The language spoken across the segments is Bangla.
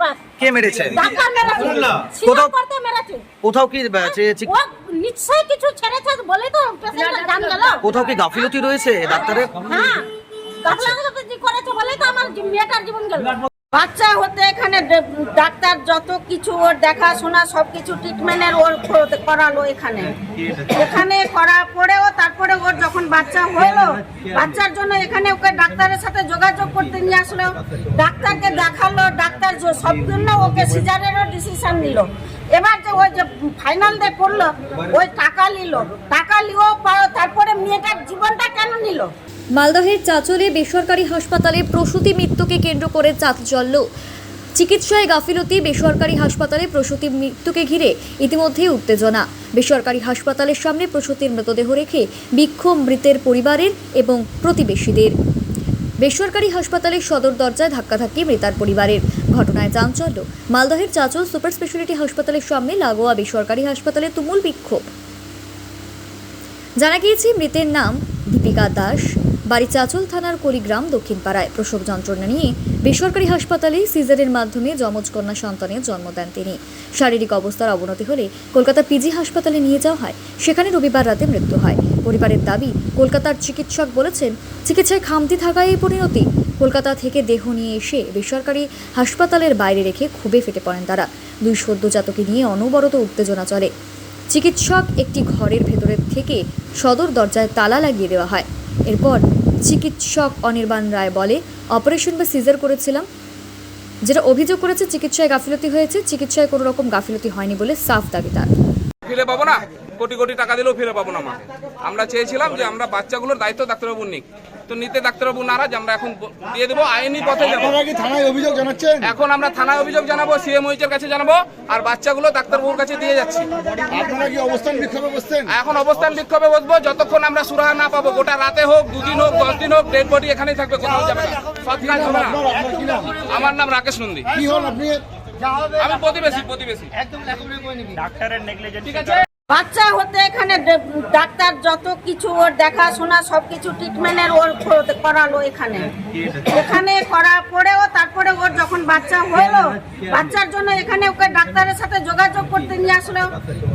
বাস। কে মেরেছে? ডাক্তার মেরেছে। কোথাও করতে মেরেছে। কোথাও কি ও নিশ্চয়ই কিছু ছেড়েছে বলে তো পেশেন্টের জান গেল। কোথাও কি গাফিলতি রয়েছে ডাক্তারের? হ্যাঁ, গাফিলতি করেছে বলে তো আমার মেয়েটার জীবন গেল। বাচ্চা হতে এখানে ডাক্তার যত কিছু ওর দেখাশোনা সবকিছু ট্রিটমেন্টের ওর করালো এখানে করার পরেও তারপরে ওর যখন বাচ্চা হলো বাচ্চার জন্য এখানে ওকে ডাক্তারের সাথে যোগাযোগ করতে নিয়ে আসলো, ডাক্তারকে দেখালো, ডাক্তার সব জন্য ওকে সিজারেরও ডিসিশন নিল। এবার যে ওই যে ফাইনাল ডে করলো ওই টাকা নিয়েও তারপরে মেয়েটার জীবনটা কেন নিল? মালদহের চাঁচলে বেসরকারি হাসপাতালে প্রসূতি মৃত্যুকে কেন্দ্র করে চাঞ্চল্য। চিকিৎসায় গাফিলতি, বেসরকারি হাসপাতালে প্রসূতি মৃত্যুকে ঘিরে ইতিমধ্যেই উত্তেজনা। বেসরকারি হাসপাতালের সামনে প্রসূতির মৃতদেহ রেখে বিক্ষোভ মৃতের পরিবারের এবং প্রতিবেশীদের। বেসরকারি হাসপাতালের সদর দরজায় ধাক্কাধাক্কি মৃতার পরিবারের। ঘটনায় চাঞ্চল্য। মালদহের চাঁচল সুপার স্পেশালিটি হাসপাতালের সামনে লাগোয়া বেসরকারি হাসপাতালে তুমুল বিক্ষোভ। জানা গিয়েছে মৃতের নাম দীপিকা দাস, বাড়ি চাঁচল থানার কলিগ্রাম দক্ষিণপাড়ায়। প্রসব যন্ত্রণা নিয়ে বেসরকারি হাসপাতালে সিজারের মাধ্যমে যমজ কন্যা সন্তানের জন্ম দেন তিনি। শারীরিক অবস্থার অবনতি হলে কলকাতা পিজি হাসপাতালে নিয়ে যাওয়া হয়, সেখানে রবিবার রাতে মৃত্যু হয়। পরিবারের দাবি, কলকাতার চিকিৎসক বলেছেন চিকিৎসায় খামতি থাকায় এই পরিণতি। কলকাতা থেকে দেহ নিয়ে এসে বেসরকারি হাসপাতালের বাইরে রেখে ক্ষোভে ফেটে পড়েন তারা। দুই সদ্যজাতকে নিয়ে অনবরত উত্তেজনা চলে। চিকিৎসক একটি ঘরের ভেতরের থেকে সদর দরজায় তালা লাগিয়ে দেওয়া হয়। এরপর চিকিৎসক অনির্বাণ রায় বলে, অপারেশন বা সিজার করেছিলাম। যেটা অভিযোগ করেছে চিকিৎসায় গাফিলতি হয়েছে, চিকিৎসায় কোনো রকম গাফিলতি হয়নি বলে সাফ দাবি তার। ফিরে পাবো না, কোটি কোটি টাকা দিলেও ফিরে পাবো না। আমরা চেয়েছিলাম যে আমরা বাচ্চাগুলোর দায়িত্ব ডাক্তারবাবু নিক, তো নিতে ডাক্তারবাবু নারাজ। আমরা এখন দিয়ে দেবো, আইনি পথে যাবো। থানায় অভিযোগ জানাচ্ছেন? এখন আমরা থানায় অভিযোগ জানাবো, সিএমওইচের কাছে জানাবো, আর বাচ্চাগুলো ডাক্তারবাবুর কাছে দিয়ে যাচ্ছি। আপনারা কি অবস্থান বিক্ষোভে বসছেন? এখন অবস্থান বিক্ষোভে বসবো যতক্ষণ আমরা সুরাহা না পাবো। গোটা রাতে হোক, 2 দিন হোক, 10 দিন হোক, ডেড বডি এখানেই থাকবে, কোথাও যাবে না, সৎ কাজ হবে না। আপনার কি নাম? আমার নাম রাকেশ নন্দী। কি হন আপনি? আমি প্রতিবেশী। ডাক্তারের নেগলিজেন্স। ঠিক আছে। বাচ্চা হতে এখানে ডাক্তার যত কিছু ওর দেখাশোনা সবকিছু ট্রিটমেন্টের ওর করালো এখানে করার পরেও তারপরে ওর যখন বাচ্চা হলো বাচ্চার জন্য এখানে ওকে ডাক্তারের সাথে যোগাযোগ করতে নিয়ে আসলো,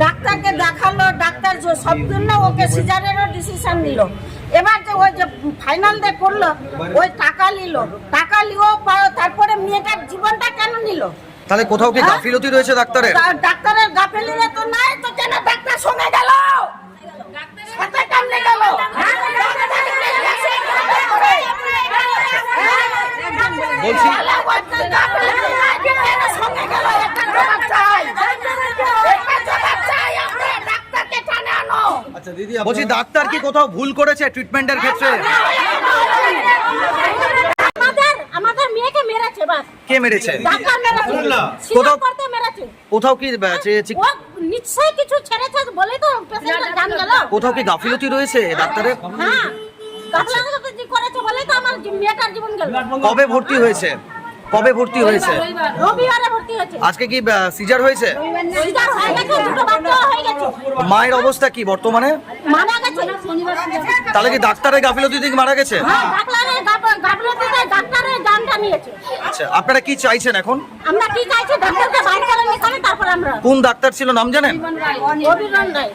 ডাক্তারকে দেখালো, ডাক্তার সব জন্য ওকে সিজারেরও ডিসিশন নিল। এবার যে ওই যে ফাইনাল ডে করলো ওই টাকা নিয়েও তারপরে মেয়েটার জীবনটা কেন নিল? তাহলে কোথাও কি গাফিলতি রয়েছে ডাক্তারের? ডাক্তারের গাফিলতি তো নাই, তো কেন ডাক্তার সঙ্গে গেল? সাথে কেমনে গেল? বলছি বলছি ডাক্তার কি কোথাও ভুল করেছে ট্রিটমেন্টের ক্ষেত্রে? আমাদের মেয়েকে মেরেছে বাস। কে মেরেছে? ডাক্তার মেরেছে। কোথাও করতে মেরেছে। কোথাও কি ও নিশ্চয়ই কিছু ছেড়েছে বলে তো পেশেন্টের জান গেল। কোথাও কি গাফিলতি রয়েছে ডাক্তারের? হ্যাঁ, গাফিলতি করেছে বলে তো আমার মেয়েটার জীবন গেল। কবে ভর্তি হয়েছে? রবিবারে ভর্তি হয়েছে। আজকে কি সিজার হয়েছে? সিজার হয়ে গেছে, দুটো বাচ্চা হয়ে গেছে। মায়ের অবস্থা কি বর্তমানে? মারা গেছে। তাহলে কি ডাক্তারের গাফিলতি থেকে মারা গেছে? হ্যাঁ, গাফিলতিতে ডাক্তারের জানটা নিয়েছে। আচ্ছা, আপনারা কি চাইছেন এখন? আমরা কি চাইছি, ডাক্তারকে বাইর করে নিয়ে তারপর আমরা। কোন ডাক্তার ছিল নাম জানেন? অভিমান রায়।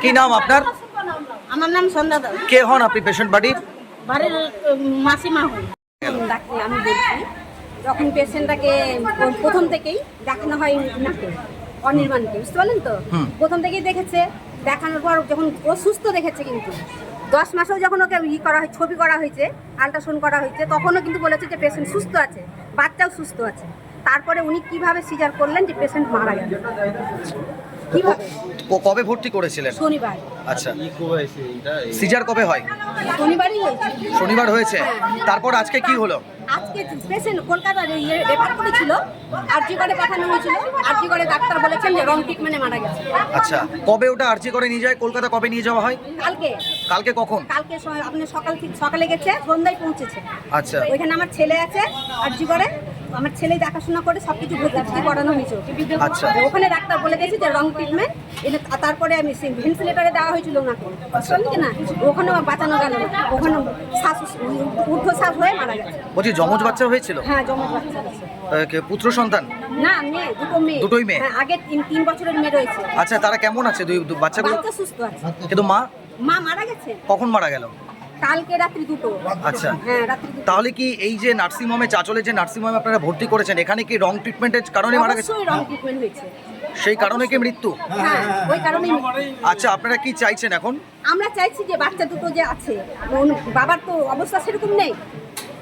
কি নাম আপনার? আমার নাম সন্ধ্যা দাস। কে হন আপনি পেশেন্ট বাড়ির? বাড়ির মাসিমা হই। আমি বলছি, যখন পেশেন্টটাকে প্রথম থেকেই দেখানো হয় নাকি অনির্বাণকে, বুঝতে পারলেন তো? প্রথম থেকেই দেখেছে, দেখানোর পর যখন ও সুস্থ দেখেছে, কিন্তু 10 মাসেও যখন ওকে করা হয়, ছবি করা হয়েছে, আল্ট্রাসাউন্ড করা হয়েছে, তখনও কিন্তু বলেছে যে পেশেন্ট সুস্থ আছে, বাচ্চাও সুস্থ আছে। তারপরে উনি কিভাবে সিজার করলেন যে পেশেন্ট মারা গেল? কিভাবে? কবে ভর্তি করেছিলেন? শনিবার। আচ্ছা, সিজার কবে হয়? শনিবারই হয়েছে। শনিবার হয়েছে। তারপর আজকে কি হলো? আজকে পেশেন্ট কলকাতার রেফার করেছিল, আরজি করে পাঠানো হয়েছিল। আরজি করে ডাক্তার বলেছেন যে রং ট্রিটমেন্টে মারা গেছে। আচ্ছা, কবে ওটা আরজি করে নিয়ে যায় কলকাতা? কবে নিয়ে যাওয়া হয়? কালকে কখন? কালকে আপনি সকালে গেছে, সন্ধ্যায় পৌঁছেছে। আচ্ছা, ওইখানে আমার ছেলে আছে আরজি করে, আমার ছেলে দেখাশোনা করে সবকিছু ভর্তি করানো হয়েছে আচ্ছা। ওখানে ডাক্তার বলে গেছে যে রং ট্রিটমেন্ট এনে তারপরে আমি ভেন্টিলেটারে দেওয়া হয়েছিল ওনাকে বুঝলেন কি না, ওখানে বাঁচানো গেল না, ওখানে শ্বাস ঊর্ধ্বশ্বাস হয়ে মারা গেছে। বলছি জমজ বাচ্চা হয়েছিল? হ্যাঁ জমজ বাচ্চা আছে। পুত্র সন্তান? না মেয়ে, দুটো মেয়ে। দুটোই মেয়ে? হ্যাঁ, আগে 3 বছরের মেয়ে রয়েছে। আচ্ছা, তারা কেমন আছে বাচ্চাগুলো? বাচ্চা সুস্থ আছে, কিন্তু মা মা মারা গেছে কখন মারা গেল? কালকে রাত্রি 2টো। আচ্ছা। হ্যাঁ রাত্রি 2টো। তাহলে কি এই যে নার্সিংহোমে, চাচলে যে নার্সিংহোমে আপনারা ভর্তি করেছেন, এখানে কি রং ট্রিটমেন্টের কারণে মারা গেছে? অবশ্যই রং ট্রিটমেন্ট হয়েছে। সেই কারণে কি মৃত্যু? হ্যাঁ ওই কারণেই আচ্ছা, আপনারা কি চাইছেন এখন? আমরা চাইছি যে বাচ্চা দুটো যে আছে, বাবার তো অবস্থা সেরকম নেই,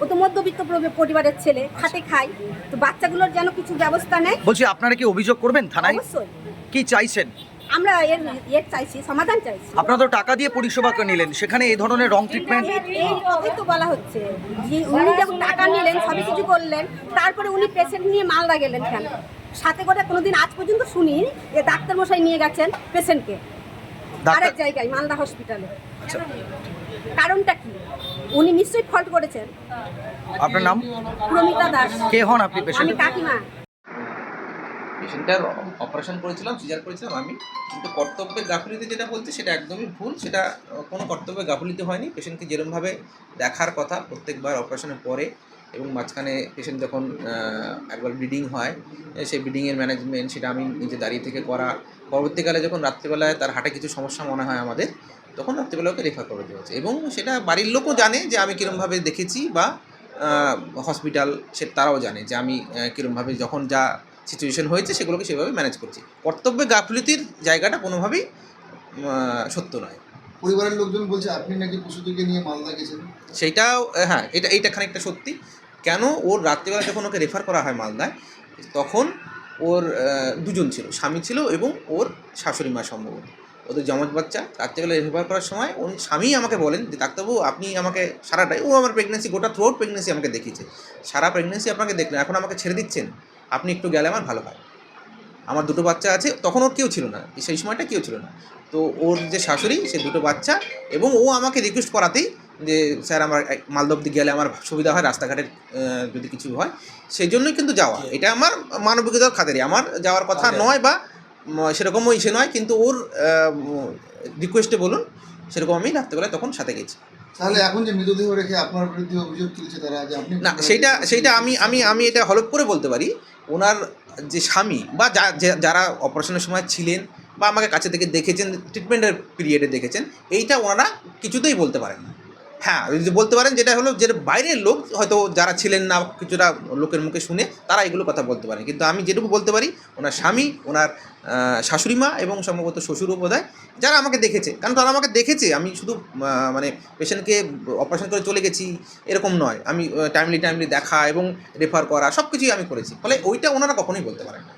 ও তো মধ্যবিত্ত পরিবারের ছেলে, খাটে খায়, তো বাচ্চাগুলোর যেন কিছু ব্যবস্থা নেয়। বলছি আপনারা কি অভিযোগ করবেন থানায়? অবশ্যই কি চাইছেন? আমরা এর চাইছি, সমাধান চাইছি। আপনারা তো টাকা দিয়ে পরিষেবা নিলেন, সেখানে এই ধরনের রং ট্রিটমেন্ট? এই কথাই তো বলা হচ্ছে যে উনি যখন টাকা নিলেন, সবই কিছু করলেন, তারপরে উনি পেশেন্ট নিয়ে মালদা গেলেন কেন? সাথে করে কোনোদিন আজ পর্যন্ত শুনি যে ডাক্তার মশাই নিয়ে গেছেন পেশেন্টকে আরেক জায়গায়, মালদা হসপিটালে। আচ্ছা, কারণটা কি? উনি নিশ্চয়ই ফল্ট করেছেন। আপনার নাম? প্রমিতা দাস। কে হন আপনি আমি পেশেন্ট? কাকিমা। পেশেন্টটার অপারেশন করেছিলাম, সিজার করেছিলাম আমি, কিন্তু কর্তব্যের গাফিলতি যেটা বলছে সেটা একদমই ভুল। সেটা কোনো কর্তব্যের গাফিলতি হয়নি। পেশেন্টকে যেরকমভাবে দেখার কথা প্রত্যেকবার অপারেশনের পরে এবং মাঝখানে পেশেন্ট যখন একবার ব্লিডিং হয়, সেই ব্লিডিংয়ের ম্যানেজমেন্ট সেটা আমি নিজে দাঁড়িয়ে থেকে করা। পরবর্তীকালে যখন রাত্রিবেলায় তার হার্টে কিছু সমস্যা মনে হয় আমাদের, তখন রাত্রিবেলা ওকে রেফার করে দেওয়া হচ্ছে, এবং সেটা বাড়ির লোকও জানে যে আমি কীরকমভাবে দেখেছি, বা হসপিটাল সে তারাও জানে যে আমি কীরকমভাবে যখন যা সিচুয়েশন হয়েছে সেগুলোকে সেভাবে ম্যানেজ করছি। কর্তব্যে গাফিলতির জায়গাটা কোনোভাবেই সত্য নয়। পরিবারের লোকজন বলছে আপনি নাকি পশুটিকে নিয়ে মালদা গেছেন। সেইটাও হ্যাঁ, এইটা খানিকটা সত্যি। কেন, ওর রাত্রিবেলা যখন ওকে রেফার করা হয় মালদায়, তখন ওর দুজন ছিল, স্বামী ছিল এবং ওর শাশুড়ি মা সম্ভবত, ওদের জমজ বাচ্চা। রাত্রিবেলা রেফার করার সময় ওর স্বামী আমাকে বলেন যে ডাক্তারবাবু আপনি আমাকে সারাটাই, ও আমার প্রেগনেন্সি গোটা থ্রুআউট প্রেগনেন্সি আমাকে দেখিয়েছে, সারা প্রেগনেন্সি আপনাকে দেখলেন, এখন আমাকে ছেড়ে দিচ্ছেন, আপনি একটু গেলে আমার ভালো হয়, আমার দুটো বাচ্চা আছে। তখন ওর কেউ ছিল না, সেই সময়টা কেউ ছিল না। তো ওর যে শাশুড়ি, সে দুটো বাচ্চা, এবং ও আমাকে রিকোয়েস্ট করাতেই যে স্যার আমার মালদা অব্দি গেলে আমার সুবিধা হয়, রাস্তাঘাটের যদি কিছু হয়, সেই জন্যই কিন্তু যাওয়া। এটা আমার মানবিকতার খাতিরে আমার যাওয়ার কথা নয়, বা সেরকম ইসে নয়, কিন্তু ওর রিকোয়েস্টে বলুন, সেরকম আমি রাত্রেবেলায় তখন সাথে গেছি। তাহলে এখন যে মৃতদেহ রেখে আপনার বিরুদ্ধে অভিযোগ তুলছে তারা, যে আপনি না, সেইটা আমি এটা হলফ করে বলতে পারি, ওনার যে স্বামী বা যারা অপারেশনের সময় ছিলেন বা আমাকে কাছে থেকে দেখেছেন, ট্রিটমেন্টের পিরিয়ডে দেখেছেন, এইটা ওনারা কিছুতেই বলতে পারেন না। হ্যাঁ, যদি বলতে পারেন যেটা হলো যে বাইরের লোক, হয়তো যারা ছিলেন না, কিছুটা লোকের মুখে শুনে তারা এগুলো কথা বলতে পারেন, কিন্তু আমি যেটুকু বলতে পারি, ওনার স্বামী, ওনার শাশুড়ি মা এবং সম্ভবত শ্বশুরও বোধহয়, যারা আমাকে দেখেছে, কারণ তারা আমাকে দেখেছে, আমি শুধু মানে পেশেন্টকে অপারেশন করে চলে গেছি এরকম নয়, আমি টাইমলি দেখা এবং রেফার করা সব কিছুই আমি করেছি, ফলে ওইটা ওনারা কখনোই বলতে পারেন না।